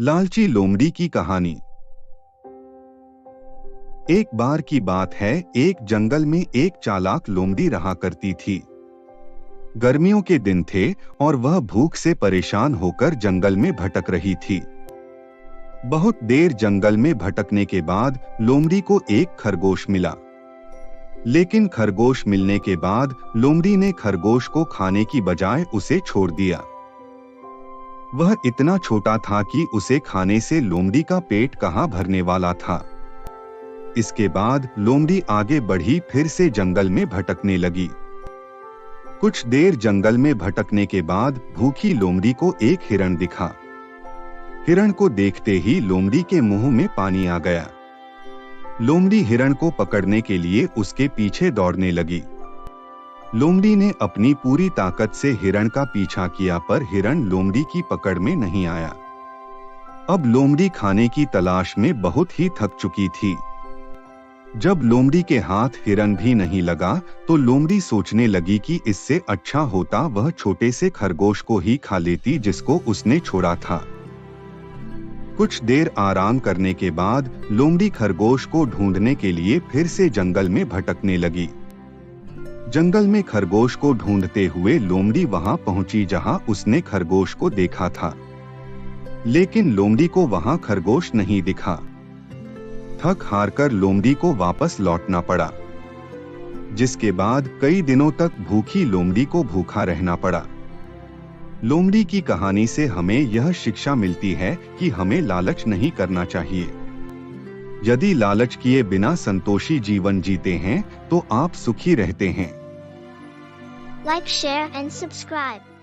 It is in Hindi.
लालची लोमड़ी की कहानी। एक बार की बात है, एक जंगल में एक चालाक लोमड़ी रहा करती थी। गर्मियों के दिन थे और वह भूख से परेशान होकर जंगल में भटक रही थी। बहुत देर जंगल में भटकने के बाद लोमड़ी को एक खरगोश मिला। लेकिन खरगोश मिलने के बाद लोमड़ी ने खरगोश को खाने की बजाय उसे छोड़ दिया। वह इतना छोटा था कि उसे खाने से लोमड़ी का पेट कहाँ भरने वाला था। इसके बाद लोमड़ी आगे बढ़ी, फिर से जंगल में भटकने लगी। कुछ देर जंगल में भटकने के बाद भूखी लोमड़ी को एक हिरण दिखा। हिरण को देखते ही लोमड़ी के मुंह में पानी आ गया। लोमड़ी हिरण को पकड़ने के लिए उसके पीछे दौड़ने लगी। लोमड़ी ने अपनी पूरी ताकत से हिरण का पीछा किया, पर हिरण लोमड़ी की पकड़ में नहीं आया। अब लोमड़ी खाने की तलाश में बहुत ही थक चुकी थी। जब लोमड़ी के हाथ हिरण भी नहीं लगा तो लोमड़ी सोचने लगी कि इससे अच्छा होता वह छोटे से खरगोश को ही खा लेती जिसको उसने छोड़ा था। कुछ देर आराम करने के बाद लोमड़ी खरगोश को ढूंढने के लिए फिर से जंगल में भटकने लगी। जंगल में खरगोश को ढूंढते हुए लोमड़ी वहां पहुंची जहां उसने खरगोश को देखा था। लेकिन लोमड़ी को वहां खरगोश नहीं दिखा। थक हारकर लोमड़ी को वापस लौटना पड़ा, जिसके बाद कई दिनों तक भूखी लोमड़ी को भूखा रहना पड़ा। लोमड़ी की कहानी से हमें यह शिक्षा मिलती है कि हमें लालच नहीं करना चाहिए। यदि लालच किए बिना संतोषी जीवन जीते हैं तो आप सुखी रहते हैं। Like, share and subscribe.